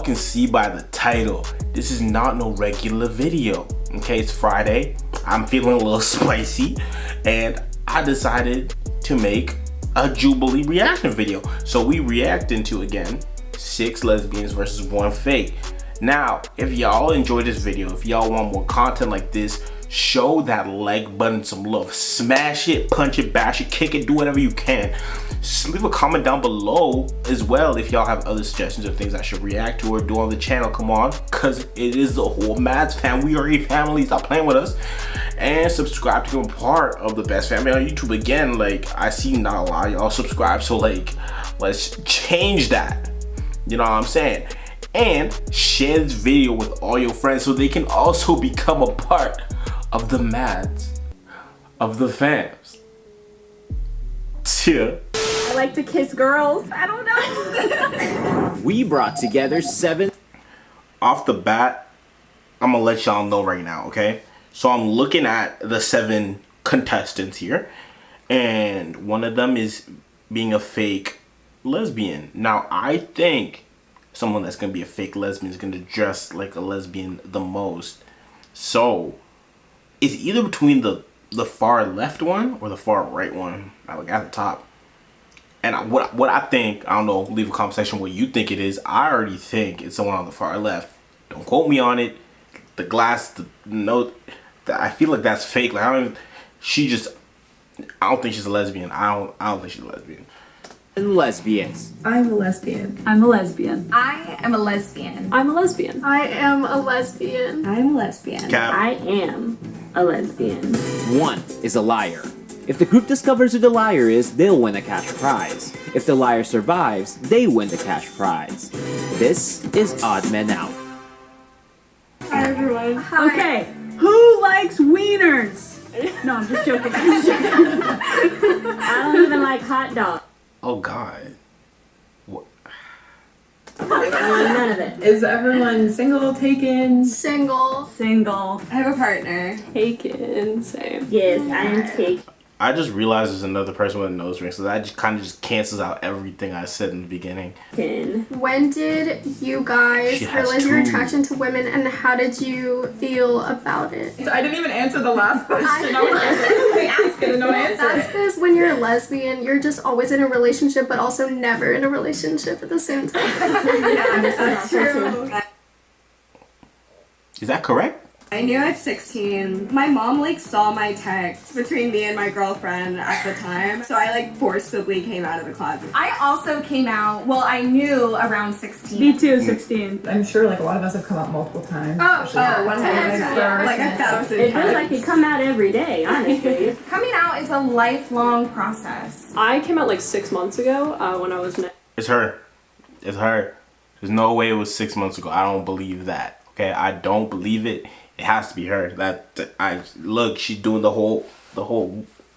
can see by the title, this is not no regular video. Okay, it's Friday. I'm feeling a little spicy, and I decided to make a Jubilee reaction video. So we reacting to, again, 6 lesbians versus 1 fake. Now, if y'all enjoyed this video, if y'all want more content like this, show that like button some love. Smash it, punch it, bash it, kick it, do whatever you can. Just leave a comment down below as well if y'all have other suggestions of things I should react to or do on the channel. Come on, because it is the whole Mads fam. We are a family. Stop playing with us. And subscribe to become part of the best family on YouTube. Again, like, I see not a lot of y'all subscribe, so like, let's change that. You know what I'm saying? And share this video with all your friends so they can also become a part of the Mads of the fams. Yeah. I like to kiss girls. I don't know. We brought together 7. Off the bat, I'm gonna let y'all know right now, okay? So I'm looking at the 7 contestants here, and one of them is being a fake lesbian. Now, I think someone that's gonna be a fake lesbian is gonna dress like a lesbian the most. So it's either between the far left one or the far right one, like at the top. And what I think, I don't know, leave a comment section what you think it is. I already think it's someone on the far left. Don't quote me on it. The glass, the note, I feel like that's fake. Like, I don't think she's a lesbian. I don't think she's a lesbian. Lesbians. I'm a lesbian. I'm a lesbian. I am a lesbian. I'm a lesbian. I am a lesbian. I'm a lesbian. Cap. I am a lesbian. 1 is a liar. If the group discovers who the liar is, they'll win a cash prize. If the liar survives, they win the cash prize. This is Odd Men Out. Hi everyone. Hi. Okay, who likes wieners? No, I'm just joking. I don't even like hot dogs. Oh God. What? None of it. Is everyone single, taken? Single. Single. I have a partner. Taken. Same. Yes, I am taken. I just realized there's another person with a nose ring, so that just kind of just cancels out everything I said in the beginning. When did you guys She has realize your 2. attraction to women, and how did you feel about it? So I didn't even answer the last question. I asked it and no answer. That's because when you're a lesbian, you're just always in a relationship, but also never in a relationship at the same time. That's true. Is that correct? I knew at 16. My mom like saw my text between me and my girlfriend at the time, so I like forcibly came out of the closet. I also came out, well, I knew around 16. Me too, 16. I'm sure like a lot of us have come out multiple times. Oh, Yeah, yeah. 100%. Like 1,000 It feels times. like you come out every day, honestly. Coming out is a lifelong process. I came out like 6 months ago when I was. It's her. It's her. There's no way it was 6 months ago. I don't believe that. Okay, I don't believe it. It has to be her. Look, she's doing the whole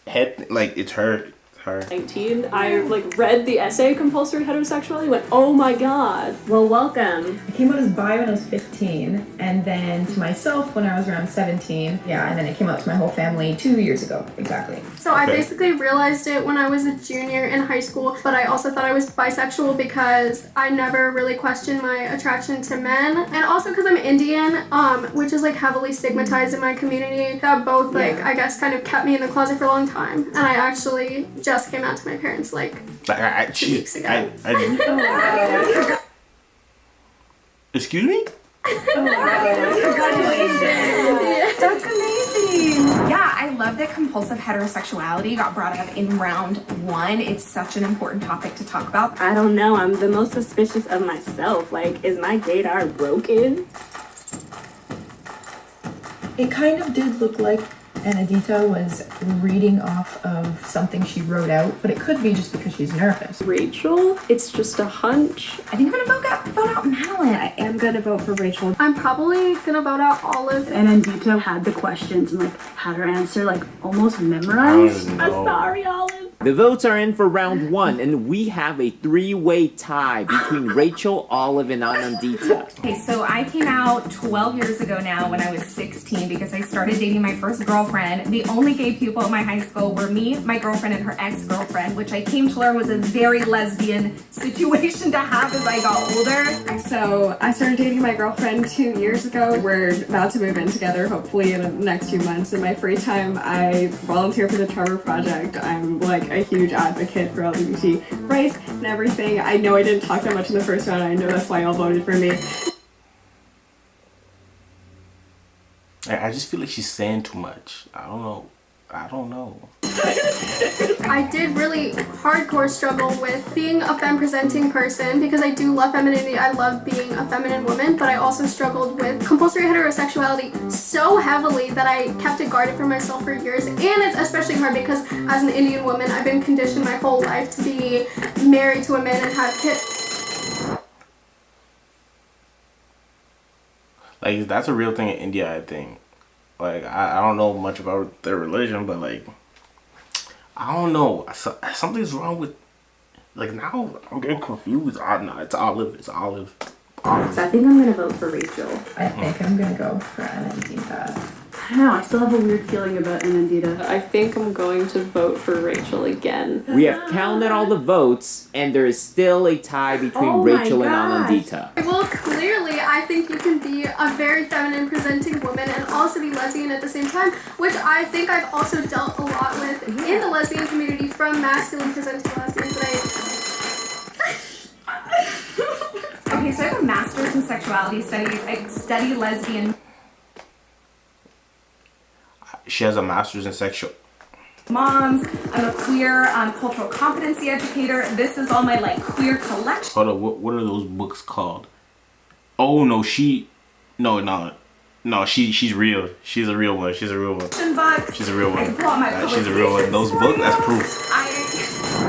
head, like, it's her. 19. I like read the essay Compulsory Heterosexuality, went, oh my god. Well, welcome. I came out as bi when I was 15, and then to myself when I was around 17. Yeah, and then it came out to my whole family 2 years ago, exactly. So I Okay. basically realized it when I was a junior in high school, but I also thought I was bisexual because I never really questioned my attraction to men, and also because I'm Indian, which is like heavily stigmatized in my community. That both like I guess kind of kept me in the closet for a long time, and I actually just came out to my parents like 2 weeks ago. Excuse me? Congratulations. That's amazing. Yeah, I love that compulsive heterosexuality got brought up in round 1. It's such an important topic to talk about. I don't know. I'm the most suspicious of myself. Like, is my gaydar broken? It kind of did look like Anadita was reading off of something she wrote out, but it could be just because she's nervous. Rachel, it's just a hunch. I think I'm gonna vote out Madeline. I am gonna vote for Rachel. I'm probably gonna vote out Olive. And Andita had the questions and like had her answer like almost I don't memorized. even I'm know. sorry, Olive. The votes are in for round 1, and we have a 3-way tie between Rachel, Olive, and Anandita. Okay, so I came out 12 years ago now when I was 16 because I started dating my first girlfriend. The only gay people at my high school were me, my girlfriend, and her ex-girlfriend, which I came to learn was a very lesbian situation to have as I got older. So I started dating my girlfriend 2 years ago. We're about to move in together, hopefully in the next few months. In my free time, I volunteer for the Trevor Project. I'm like a huge advocate for LGBT rights and everything. I know I didn't talk that much in the first round. I know that's why y'all voted for me. I just feel like she's saying too much. I don't know. I did really hardcore struggle with being a femme presenting person because I do love femininity. I love being a feminine woman, but I also struggled with compulsory heterosexuality so heavily that I kept it guarded from myself for years. And it's especially hard because as an Indian woman, I've been conditioned my whole life to be married to a man and have kids. Like, that's a real thing in India, I think. Like, I don't know much about their religion, but, like, I don't know. Something's wrong with, like, now I'm getting confused. No, it's Olive. So I think I'm going to vote for Rachel. I think I'm gonna go for Anandita. I don't know, I still have a weird feeling about Anandita. I think I'm going to vote for Rachel again. We have counted all the votes, and there is still a tie between Rachel and Anandita. Well, clearly, I think you can be a very feminine presenting woman and also be lesbian at the same time, which I think I've also dealt a lot with in the lesbian community from masculine presenting lesbians Okay, so I have a master's in sexuality studies. I study lesbian She has a master's in sexual. moms. I'm a queer cultural competency educator. This is all my like queer collection. Hold on, what are those books called? Oh no, she's real. She's a real one. She's a real one. Books. She's a real I one. can pull out my She's a real one. Those books, that's proof.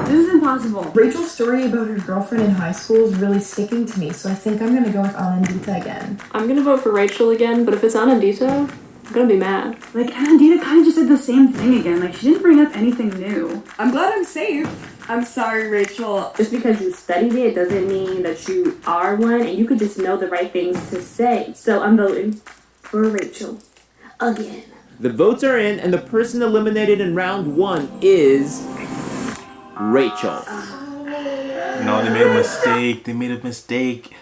This is impossible. Rachel's story about her girlfriend in high school is really sticking to me, so I think I'm gonna go with Anandita again. I'm gonna vote for Rachel again, but if it's Anandita, I'm gonna be mad. Like, Anandita kind of just said the same thing again. Like, she didn't bring up anything new. I'm glad I'm safe. I'm sorry, Rachel. Just because you studied it doesn't mean that you are one, and you could just know the right things to say. So I'm voting for Rachel again. The votes are in, and the person eliminated in round 1 is Rachel. No, they made a mistake.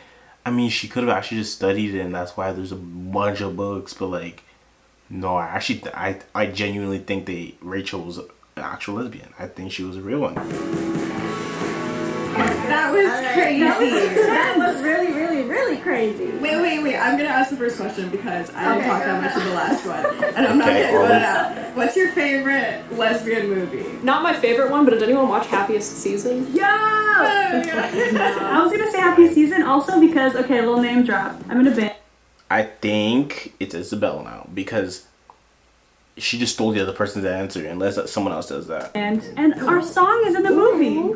I mean, she could have actually just studied it, and that's why there's a bunch of books. But like, no, I genuinely think Rachel was an actual lesbian. I think she was a real one. That was crazy. That was really, really, really crazy. Wait. I'm gonna ask the first question because I didn't talk that much in the last one. And I'm not getting voted out. What's your favorite lesbian movie? Not my favorite one, but did anyone watch Happiest Season? I was gonna say Happy Season also because, okay, a little name drop. I'm gonna ban. I think it's Isabel now because she just stole the other person's answer unless someone else does that. And our song is in the movie.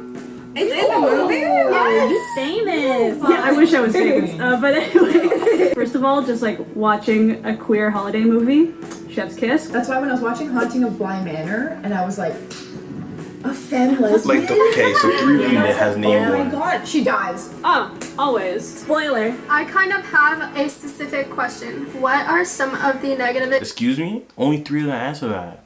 It's in the movie? Yes. Famous. Yeah, I wish I was famous. But anyway, first of all, just like watching a queer holiday movie, Chef's Kiss. That's why when I was watching Haunting of Bly Manor, and I was like, a femme lesbian? Like, okay, so 3 of you that has named Oh my one. god, she dies. Oh, always. Spoiler. I kind of have a specific question. What are some of the negative Excuse me? Only 3 of them answer that.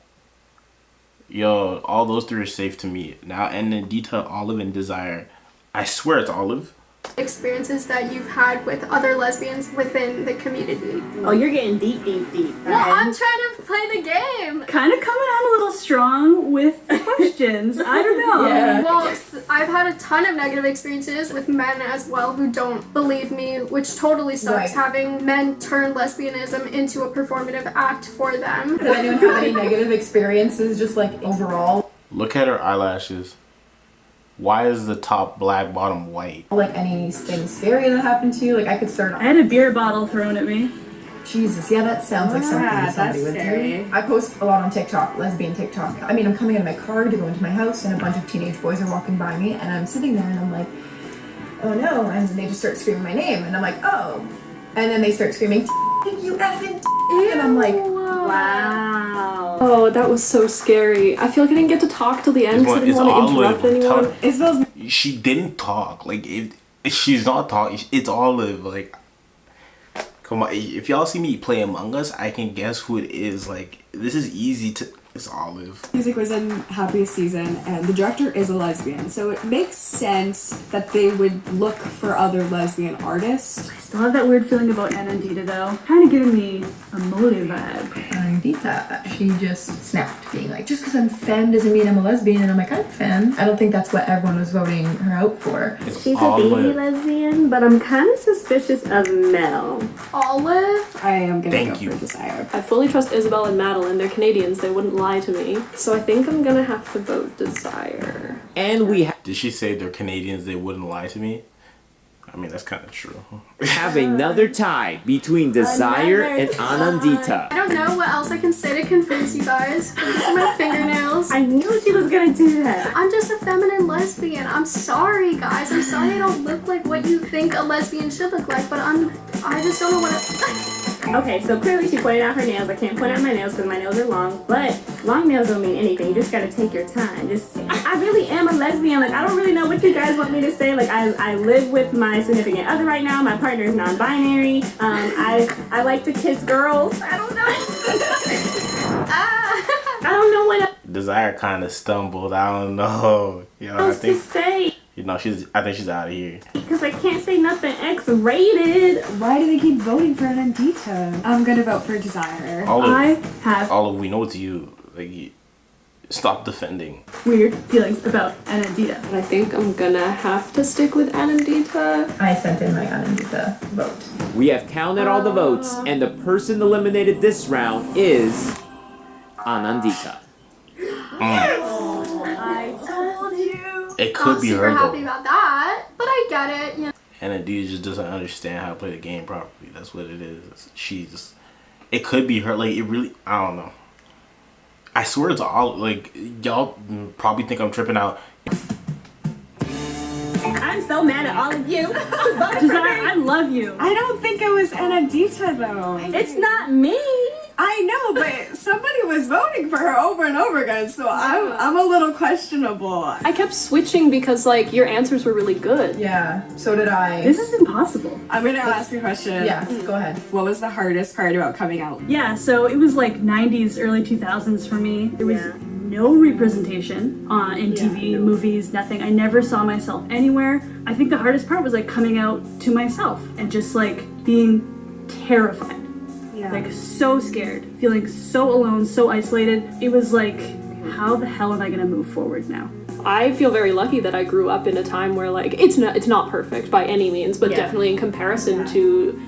Yo, all those 3 are safe to me. Now, Anandita, Olive, and Desire. I swear it's Olive. experiences that you've had with other lesbians within the community? Oh, you're getting deep. Well, I'm trying to play the game. Kind of coming on a little strong with questions. I don't know. Yeah. Well, I've had a ton of negative experiences with men as well who don't believe me, which totally sucks, Right. having men turn lesbianism into a performative act for them. Does anyone have any negative experiences, just like overall? Look at her eyelashes. Why is the top black, bottom white? Like anything scary that happened to you? Like I could start I had a beer bottle thrown at me. Jesus, yeah, that sounds like something that's somebody would scary. do. I post a lot on TikTok, lesbian TikTok. I mean, I'm coming out of my car to go into my house, and a bunch of teenage boys are walking by me, and I'm sitting there, and I'm like, oh no, and they just start screaming my name, and I'm like, oh. And then they start screaming, you effing, and I'm like, Wow. Oh, that was so scary. I feel like I didn't get to talk till the end because I didn't want to interrupt anyone. Isabel's... She didn't talk. Like, if she's not talking, it's Olive. Like, come on. If y'all see me play Among Us, I can guess who it is. Like, this is easy to... It's Olive. Music was in Happiest Season, and the director is a lesbian, so it makes sense that they would look for other lesbian artists. I still have that weird feeling about Anandita though. Kind of giving me a Molly vibe. Anandita, she just snapped, being like, just because I'm femme doesn't mean I'm a lesbian, and I'm like, I'm femme. I don't think that's what everyone was voting her out for. She's a baby lesbian, but I'm kind of suspicious of Mel. Olive? I am gonna Thank go you. for Desire. I fully trust Isabel and Madeline. They're Canadians. They wouldn't lie to me. So I think I'm gonna have to vote Desire. And we Did she say they're Canadians, they wouldn't lie to me? I mean, that's kind of true. have another tie between Desire and Anandita. I don't know what else I can say to convince you guys. These are my fingernails. I knew she was gonna do that. I'm just a feminine lesbian. I'm sorry, guys. I'm sorry I don't look like what you think a lesbian should look like, but I just don't know what Okay, so clearly she pointed out her nails. I can't point out my nails because my nails are long, but long nails don't mean anything. You just gotta take your time. I really am a lesbian. Like, I don't really know what you guys want me to say. Like, I live with my significant other right now. My partner is non-binary. I like to kiss girls. I don't know. I don't know what Desire kind of stumbled. I don't know. else to say. I think she's out of here. Because I can't say nothing X-rated. Why do they keep voting for Anandita? I'm gonna vote for Desire. Olive, we know it's you. Like, stop defending. Weird feelings about Anandita. I think I'm gonna have to stick with Anandita. I sent in my Anandita vote. We have counted all the votes, and the person eliminated this round is Anandita. I told you. It could I'm be super her happy though. about that, but I get it. You know. Anandita just doesn't understand how to play the game properly. That's what it is. It could be her. Like, it really, I don't know. I swear it's all, like, y'all probably think I'm tripping out. I'm so mad at all of you. Desire, I love you. I don't think it was Anandita though. It's not me. I know, but somebody was voting for her over and over again, so I'm a little questionable. I kept switching because, like, your answers were really good. Yeah, so did I. This is impossible. I'm gonna ask you a question. Yeah, go ahead. What was the hardest part about coming out? Yeah, so it was like 90s, early 2000s for me. There was no representation in TV, movies, nothing. I never saw myself anywhere. I think the hardest part was like coming out to myself and just like being terrified. Like so scared, feeling so alone, so isolated. It was like, how the hell am I gonna move forward now? I feel very lucky that I grew up in a time where, like, it's not perfect by any means, but definitely in comparison to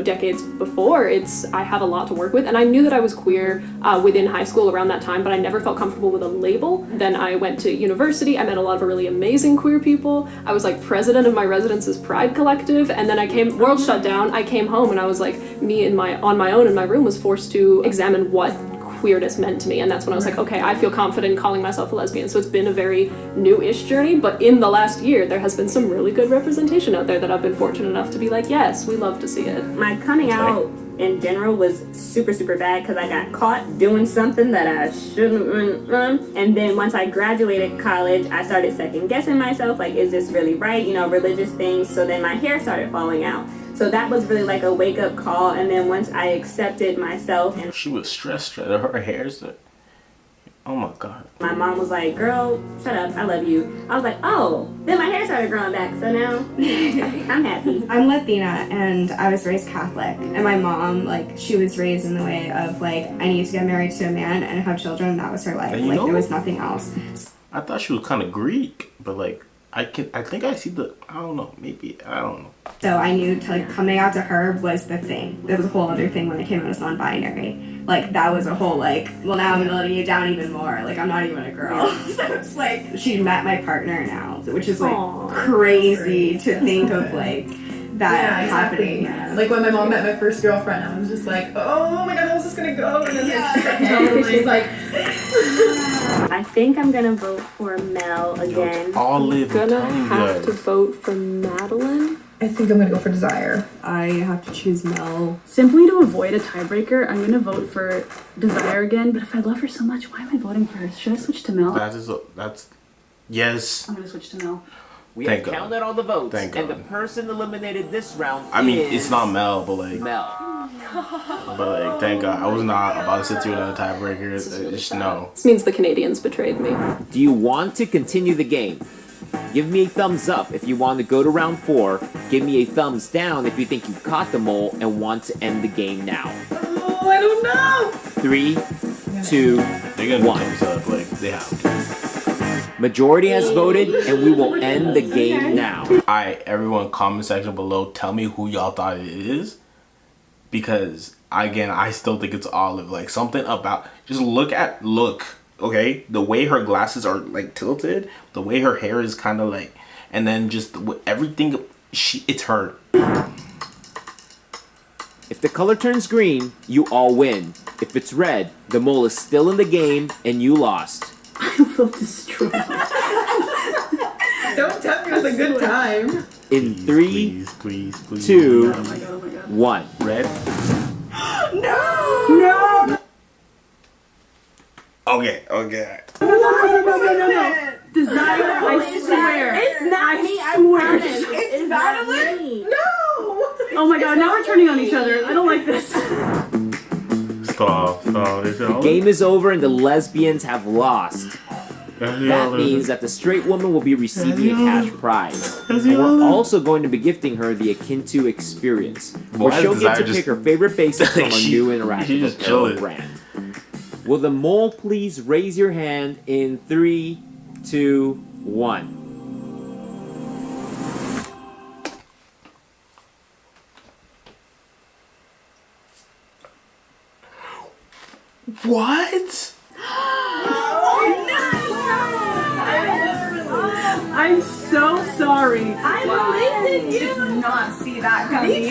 decades before, I have a lot to work with. And I knew that I was queer within high school around that time, but I never felt comfortable with a label. Then I went to university. I met a lot of really amazing queer people. I was like president of my residence's Pride Collective, and then world shut down. I came home and I was like, on my own in my room was forced to examine what queerness meant to me, and that's when I was like, okay, I feel confident in calling myself a lesbian. So it's been a very new-ish journey, but in the last year there has been some really good representation out there that I've been fortunate enough to be like, yes, we love to see it. My coming out in general was super, super bad because I got caught doing something that I shouldn't have done. And then once I graduated college, I started second guessing myself, like, is this really right? Religious things. So then my hair started falling out. So that was really like a wake-up call. And then once I accepted myself, and She was stressed. Her hair's oh my god. my mom was like, girl, shut up, I love you. I was like, oh. Then my hair started growing back, so now I'm happy. I'm Latina and I was raised Catholic, and my mom, like, she was raised in the way of like, I need to get married to a man and have children. That was her life. And Like, there was nothing else. I thought she was kind of Greek, but like, I think I see I don't know, maybe, I don't know. So I knew coming out to her was the thing. There was a whole other thing when I came out as non-binary. Like, that was a whole, like, well, now I'm letting you down even more. Like, I'm not even a girl. So it's like, she met my partner now, which is like crazy to think of, like, that happening. Yeah. Like, when my mom met my first girlfriend, I was just like, oh my god, how's this gonna go? And then she's like, I think I'm gonna vote for Mel again. Olive, I'm gonna have to vote for Madeline I think I'm gonna go for Desire. I have to choose Mel. Simply to avoid a tiebreaker, I'm gonna vote for Desire again, but if I love her so much, why am I voting for her? Should I switch to Mel? That's yes. I'm gonna switch to Mel. We Thank have God. counted all the votes, Thank and God. the person eliminated this round I mean, is it's not Mel, but like, Mel. thank God. I was not about to sit through another tiebreaker. Just no. This means the Canadians betrayed me. Do you want to continue the game? Give me a thumbs up if you want to go to round 4. Give me a thumbs down if you think you caught the mole and want to end the game now. Oh, I don't know. 3, 2, They're gonna 1. thumbs up, like they have to. Majority has voted, and we will end the game now. Alright, everyone, comment section below. Tell me who y'all thought it is, because again, I still think it's Olive. Like something about just look. Okay, the way her glasses are like tilted, the way her hair is kind of like, and then just everything. It's her. If the color turns green, you all win. If it's red, the mole is still in the game and you lost. I will destroy you. Don't tell me it was a good time. In 3, please, 2, Oh my god, oh my god. 1. Red. No! Okay. No. Desire, I swear. It's not I me, I swear. promise. It's not me. Oh my god, now we're turning on each other. I don't like this. Stop. The game is over and the lesbians have lost. That means that the straight woman will be receiving a cash prize. And we're also going to be gifting her the Akintu experience, where she'll get to pick her favorite basics from our new interactive apparel brand. Will the mole please raise your hand in 3, 2, 1. What? I'm so sorry. I believed in you. Did not see that coming.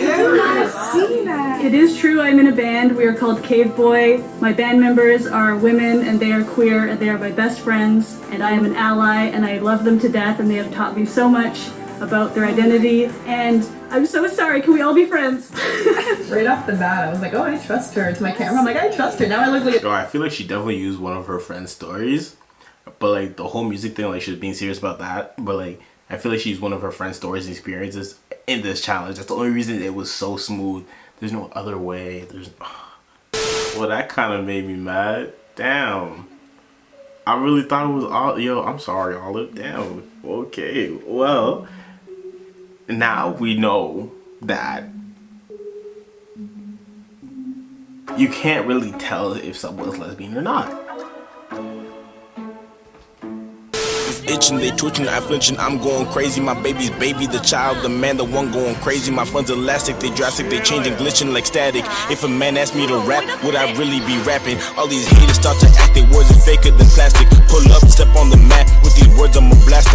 It is true, I'm in a band. We are called Cave Boy. My band members are women and they are queer and they are my best friends. And I am an ally and I love them to death and they have taught me so much about their identity. And I'm so sorry, can we all be friends? Right off the bat, I was like, oh, I trust her. To my camera, I'm like, I trust her. Now I look like Yo, I feel like she definitely used one of her friend's stories. But like the whole music thing, like she was being serious about that. But like I feel like she used one of her friend's stories and experiences in this challenge. That's the only reason it was so smooth. There's no other way. Well, that kind of made me mad. Damn. I really thought it was all. Yo, I'm sorry, Olive. Damn. Okay. Well, now we know that you can't really tell if someone's lesbian or not. Itching, they twitching, I flinching, I'm going crazy. My baby's baby, the child, the man, the one going crazy. My funds elastic, they drastic, they changing, glitching like static. If a man asked me to rap, would I really be rapping? All these haters start to act, they words are faker than plastic. Pull up, step on the mat, with these words I'ma blast